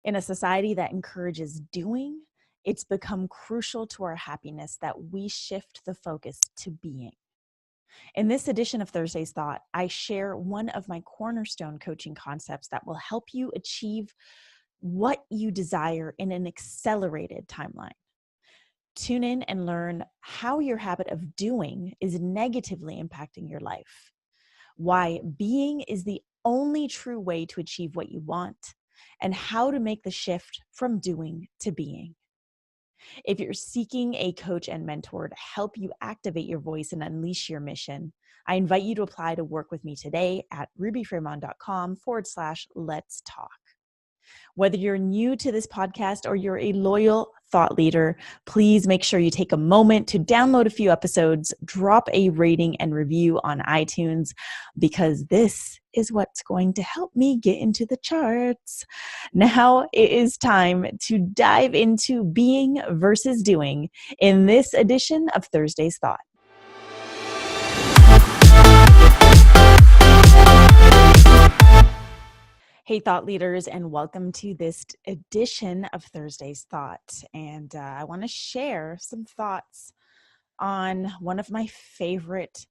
In a society that encourages doing, it's become crucial to our happiness that we shift the focus to being. In this edition of Thursday's Thought, I share one of my cornerstone coaching concepts that will help you achieve what you desire in an accelerated timeline. Tune in and learn how your habit of doing is negatively impacting your life, why being is the only true way to achieve what you want, and how to make the shift from doing to being. If you're seeking a coach and mentor to help you activate your voice and unleash your mission, I invite you to apply to work with me today at rubyfremon.com/let's talk. Whether you're new to this podcast or you're a loyal thought leader, please make sure you take a moment to download a few episodes, drop a rating and review on iTunes, because this is what's going to help me get into the charts. Now it is time to dive into being versus doing in this edition of Thursday's Thought. Hey, thought leaders, and welcome to this edition of Thursday's Thought. And I want to share some thoughts on one of my favorite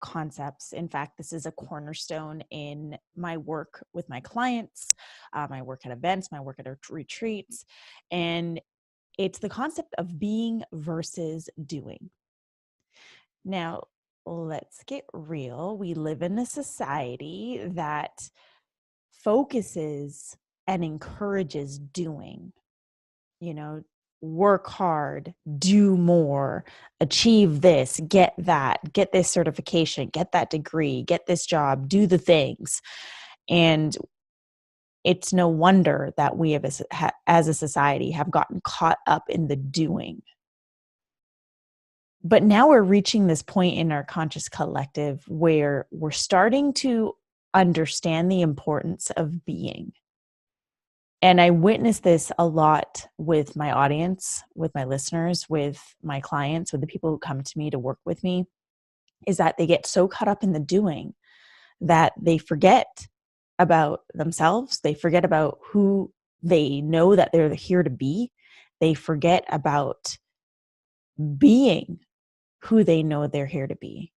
concepts. In fact, this is a cornerstone in my work with my clients, my work at events, my work at retreats, and it's the concept of being versus doing. Now, let's get real. We live in a society that focuses and encourages doing, work hard, do more, achieve this, get that, get this certification, get that degree, get this job, do the things. And it's no wonder that we as a society have gotten caught up in the doing. But now we're reaching this point in our conscious collective where we're starting to understand the importance of being. And I witness this a lot with my audience, with my listeners, with my clients, with the people who come to me to work with me, is that they get so caught up in the doing that they forget about themselves. They forget about who they know that they're here to be. They forget about being who they know they're here to be.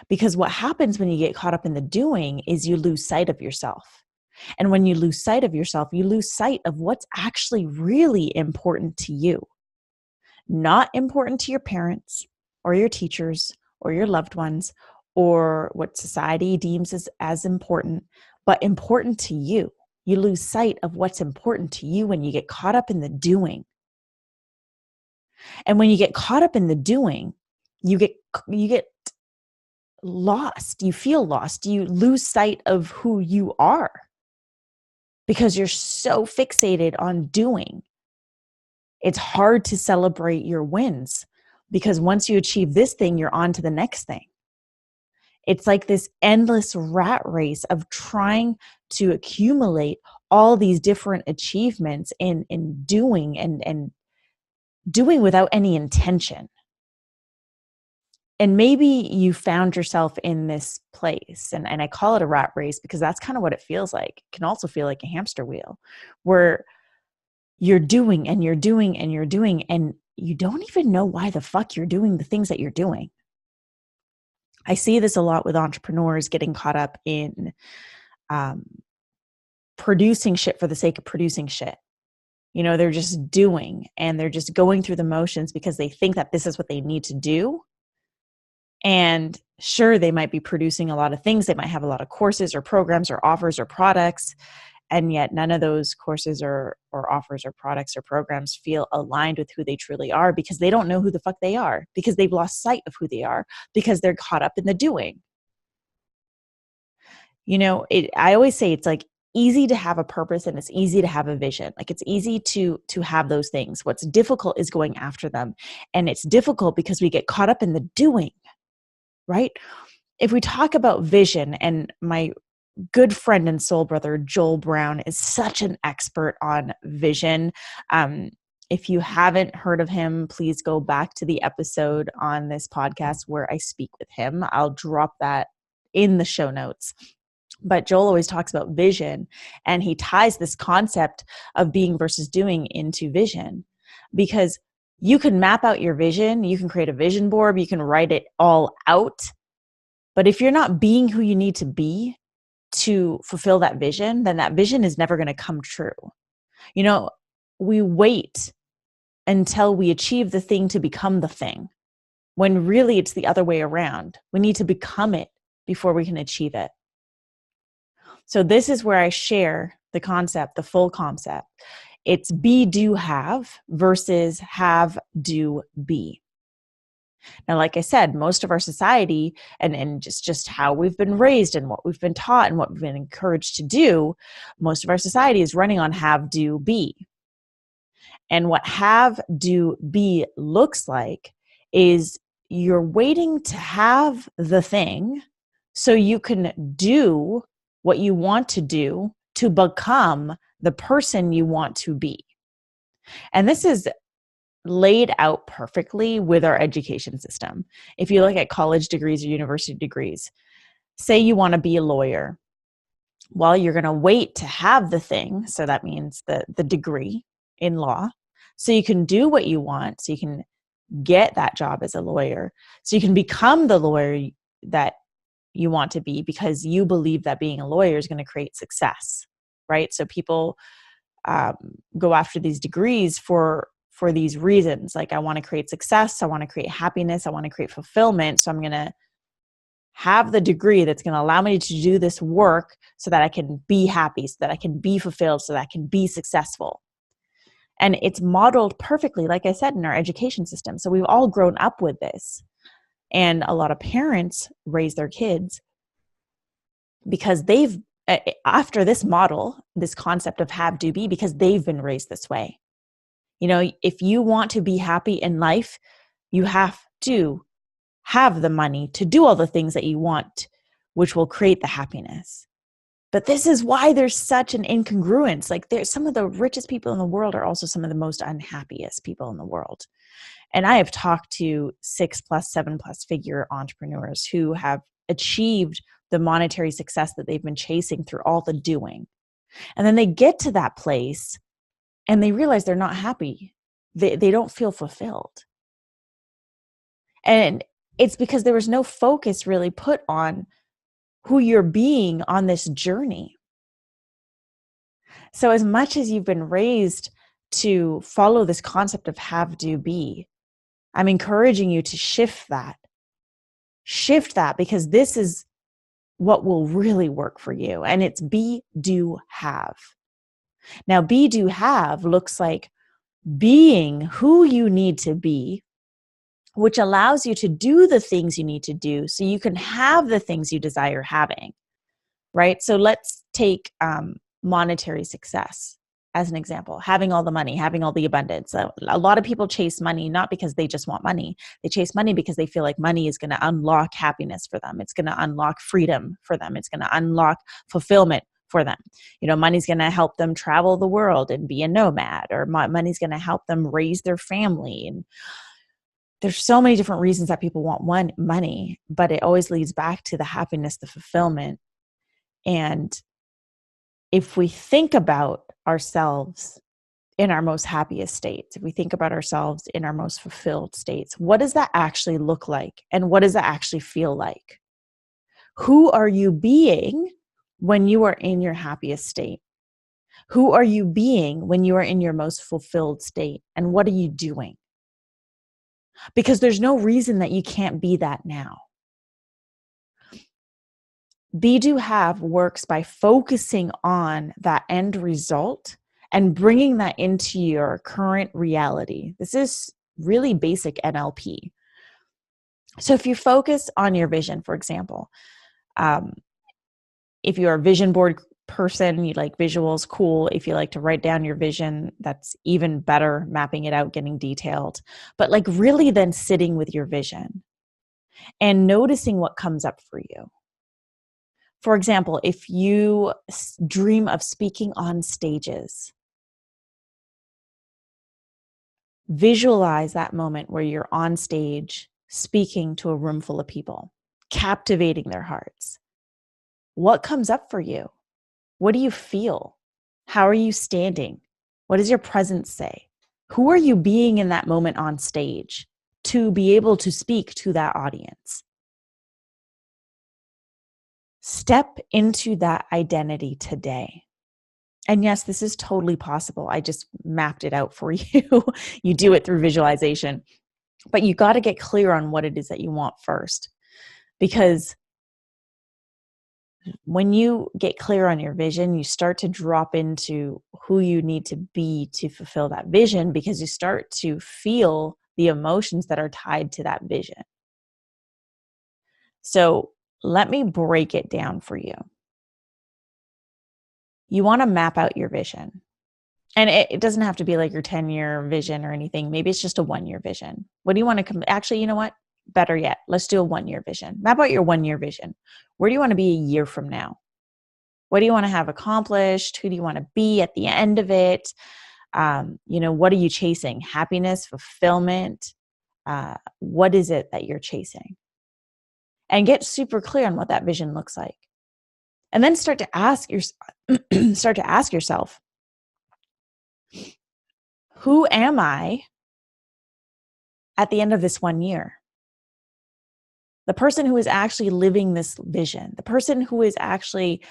Because what happens when you get caught up in the doing is you lose sight of yourself. And when you lose sight of yourself, you lose sight of what's actually really important to you. Not important to your parents or your teachers or your loved ones or what society deems as important, but important to you. You lose sight of what's important to you when you get caught up in the doing. And when you get caught up in the doing, you get lost. You feel lost. You lose sight of who you are because you're so fixated on doing. It's hard to celebrate your wins because once you achieve this thing, you're on to the next thing. It's like this endless rat race of trying to accumulate all these different achievements in doing and doing without any intention. And maybe you found yourself in this place, and I call it a rat race because that's kind of what it feels like. It can also feel like a hamster wheel where you're doing and you're doing and you're doing, and you don't even know why the fuck you're doing the things that you're doing. I see this a lot with entrepreneurs getting caught up in producing shit for the sake of producing shit. They're just doing and they're just going through the motions because they think that this is what they need to do. And sure, they might be producing a lot of things. They might have a lot of courses or programs or offers or products. And yet none of those courses or offers or products or programs feel aligned with who they truly are because they don't know who the fuck they are, because they've lost sight of who they are, because they're caught up in the doing. I always say it's like easy to have a purpose and it's easy to have a vision. Like it's easy to have those things. What's difficult is going after them. And it's difficult because we get caught up in the doing. Right? If we talk about vision, and my good friend and soul brother, Joel Brown, is such an expert on vision. If you haven't heard of him, please go back to the episode on this podcast where I speak with him. I'll drop that in the show notes. But Joel always talks about vision, and he ties this concept of being versus doing into vision, because you can map out your vision, you can create a vision board, you can write it all out. But if you're not being who you need to be to fulfill that vision, then that vision is never going to come true. You know, we wait until we achieve the thing to become the thing, when really it's the other way around. We need to become it before we can achieve it. So this is where I share the concept, the full concept. It's be, do, have versus have, do, be. Now, like I said, most of our society and just how we've been raised and what we've been taught and what we've been encouraged to do, most of our society is running on have, do, be. And what have, do, be looks like is you're waiting to have the thing so you can do what you want to do to become the person you want to be. And this is laid out perfectly with our education system. If you look at college degrees or university degrees, say you want to be a lawyer. Well, you're going to wait to have the thing. So that means the degree in law. So you can do what you want. So you can get that job as a lawyer. So you can become the lawyer that you want to be, because you believe that being a lawyer is going to create success, right? So people go after these degrees for these reasons. Like, I want to create success. I want to create happiness. I want to create fulfillment. So I'm going to have the degree that's going to allow me to do this work so that I can be happy, so that I can be fulfilled, so that I can be successful. And it's modeled perfectly, like I said, in our education system. So we've all grown up with this. And a lot of parents raise their kids because they've, after this model, this concept of have, do, be, because they've been raised this way. You know, if you want to be happy in life, you have to have the money to do all the things that you want, which will create the happiness. But this is why there's such an incongruence. Like, there's some of the richest people in the world are also some of the most unhappiest people in the world. And I have talked to 6+, 7+ figure entrepreneurs who have achieved the monetary success that they've been chasing through all the doing. And then they get to that place and they realize they're not happy. They don't feel fulfilled. And it's because there was no focus really put on who you're being on this journey. So as much as you've been raised to follow this concept of have, do, be, I'm encouraging you to shift that. Shift that, because this is what will really work for you. And it's be, do, have. Now, be, do, have looks like being who you need to be, which allows you to do the things you need to do so you can have the things you desire having, right? So let's take monetary success as an example, having all the money, having all the abundance. A lot of people chase money not because they just want money. They chase money because they feel like money is going to unlock happiness for them. It's going to unlock freedom for them. It's going to unlock fulfillment for them. You know, money's going to help them travel the world and be a nomad, or money's going to help them raise their family. And there's so many different reasons that people want money, but it always leads back to the happiness, the fulfillment. And if we think about ourselves in our most happiest states, if we think about ourselves in our most fulfilled states, what does that actually look like? And what does that actually feel like? Who are you being when you are in your happiest state? Who are you being when you are in your most fulfilled state? And what are you doing? Because there's no reason that you can't be that now. Be, do, have works by focusing on that end result and bringing that into your current reality. This is really basic NLP. So if you focus on your vision, for example, if you're a vision board person, you like visuals, cool. If you like to write down your vision, that's even better, mapping it out, getting detailed. But like really then sitting with your vision and noticing what comes up for you. For example, if you dream of speaking on stages, visualize that moment where you're on stage speaking to a room full of people, captivating their hearts. What comes up for you? What do you feel? How are you standing? What does your presence say? Who are you being in that moment on stage to be able to speak to that audience? Step into that identity today. And yes, this is totally possible. I just mapped it out for you. You do it through visualization, but you got to get clear on what it is that you want first. Because when you get clear on your vision, you start to drop into who you need to be to fulfill that vision, because you start to feel the emotions that are tied to that vision. So let me break it down for you. You want to map out your vision. And it doesn't have to be like your 10-year vision or anything. Maybe it's just a 1-year vision. What do you want to actually, you know what? Better yet, let's do a 1-year vision. Map out your 1-year vision. Where do you want to be a year from now? What do you want to have accomplished? Who do you want to be at the end of it? What are you chasing? Happiness, fulfillment? What is it that you're chasing? And get super clear on what that vision looks like. And then start to ask yourself, who am I at the end of this 1 year? The person who is actually living this vision, the person who is actually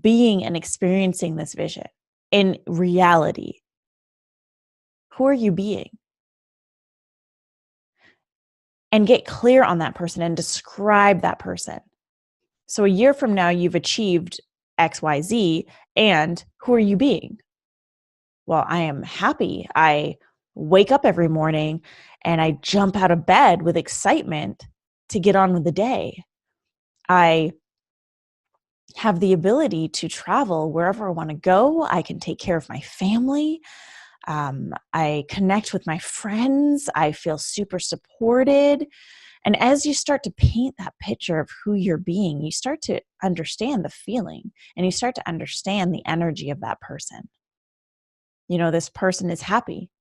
being and experiencing this vision in reality. Who are you being? And get clear on that person and describe that person. So a year from now, you've achieved XYZ, and who are you being? Well, I am happy. I wake up every morning and I jump out of bed with excitement to get on with the day. I have the ability to travel wherever I want to go. I can take care of my family. I connect with my friends. I feel super supported. And as you start to paint that picture of who you're being, you start to understand the feeling and you start to understand the energy of that person. This person is happy.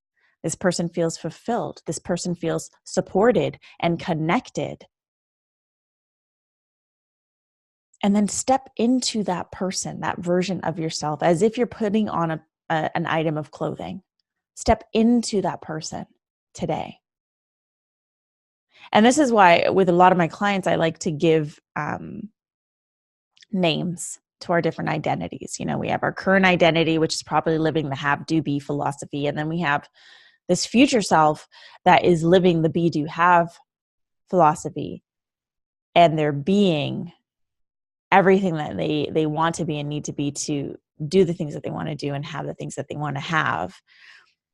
This person feels fulfilled. This person feels supported and connected. And then step into that person, that version of yourself, as if you're putting on an item of clothing. Step into that person today. And this is why with a lot of my clients, I like to give names to our different identities. We have our current identity, which is probably living the have, do, be philosophy. And then we have this future self that is living the be, do, have philosophy. And they're being everything that they want to be and need to be to do the things that they want to do and have the things that they want to have.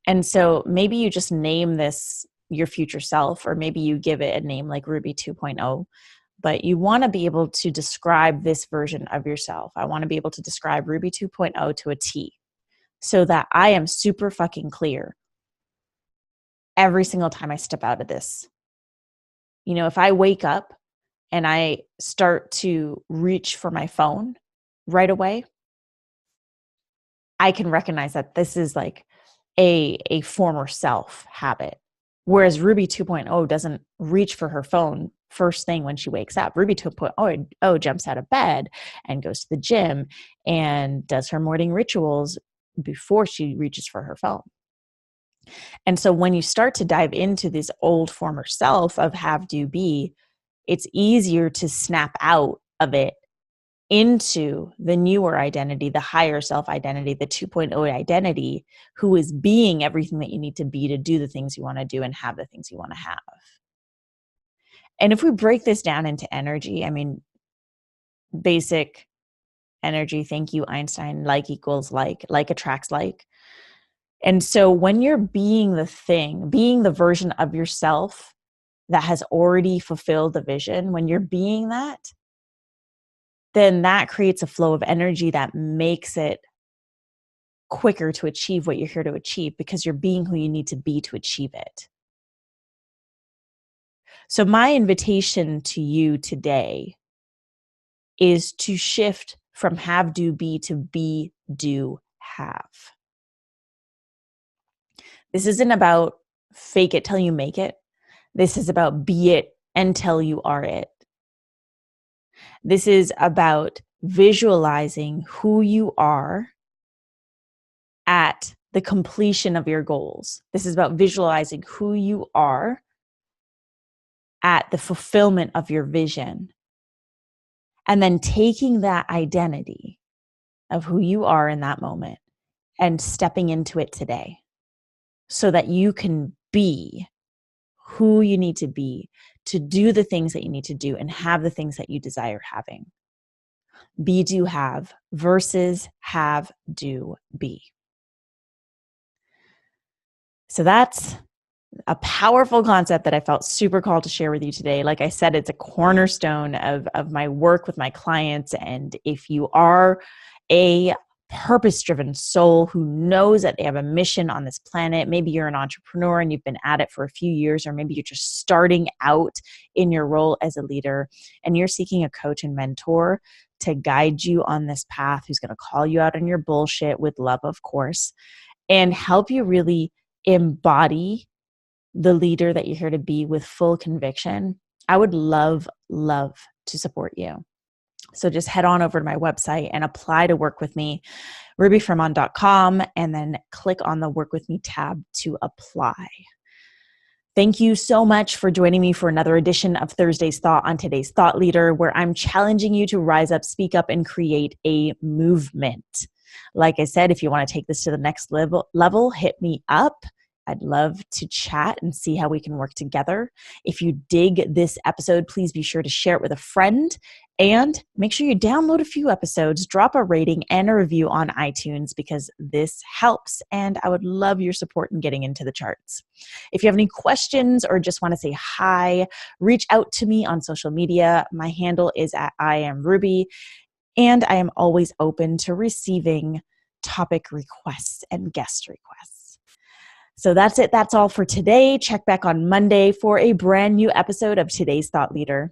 And so maybe you just name this your future self, or maybe you give it a name like Ruby 2.0, but you want to be able to describe this version of yourself. I want to be able to describe Ruby 2.0 to a T so that I am super fucking clear every single time I step out of this. If I wake up and I start to reach for my phone right away, I can recognize that this is like a former self habit. Whereas Ruby 2.0 doesn't reach for her phone first thing when she wakes up. Ruby 2.0 jumps out of bed and goes to the gym and does her morning rituals before she reaches for her phone. And so when you start to dive into this old former self of have, do, be, it's easier to snap out of it into the newer identity, the higher self identity, the 2.0 identity, who is being everything that you need to be to do the things you want to do and have the things you want to have. And if we break this down into energy, basic energy, thank you, Einstein, like equals like attracts like. And so when you're being the thing, being the version of yourself that has already fulfilled the vision, when you're being that, then that creates a flow of energy that makes it quicker to achieve what you're here to achieve, because you're being who you need to be to achieve it. So my invitation to you today is to shift from have, do, be to be, do, have. This isn't about fake it till you make it. This is about be it until you are it. This is about visualizing who you are at the completion of your goals. This is about visualizing who you are at the fulfillment of your vision. And then taking that identity of who you are in that moment and stepping into it today so that you can be who you need to be to do the things that you need to do and have the things that you desire having. Be, do, have versus have, do, be. So that's a powerful concept that I felt super called to share with you today. Like I said, it's a cornerstone of my work with my clients. And if you are a purpose-driven soul who knows that they have a mission on this planet, maybe you're an entrepreneur and you've been at it for a few years, or maybe you're just starting out in your role as a leader and you're seeking a coach and mentor to guide you on this path, who's going to call you out on your bullshit with love, of course, and help you really embody the leader that you're here to be with full conviction, I would love to support you. So just head on over to my website and apply to work with me, rubyfremon.com, and then click on the Work With Me tab to apply. Thank you so much for joining me for another edition of Thursday's Thought on Today's Thought Leader, where I'm challenging you to rise up, speak up, and create a movement. Like I said, if you want to take this to the next level, hit me up. I'd love to chat and see how we can work together. If you dig this episode, please be sure to share it with a friend and make sure you download a few episodes, drop a rating and a review on iTunes because this helps and I would love your support in getting into the charts. If you have any questions or just want to say hi, reach out to me on social media. My handle is at @IamRuby and I am always open to receiving topic requests and guest requests. So that's it. That's all for today. Check back on Monday for a brand new episode of Today's Thought Leader.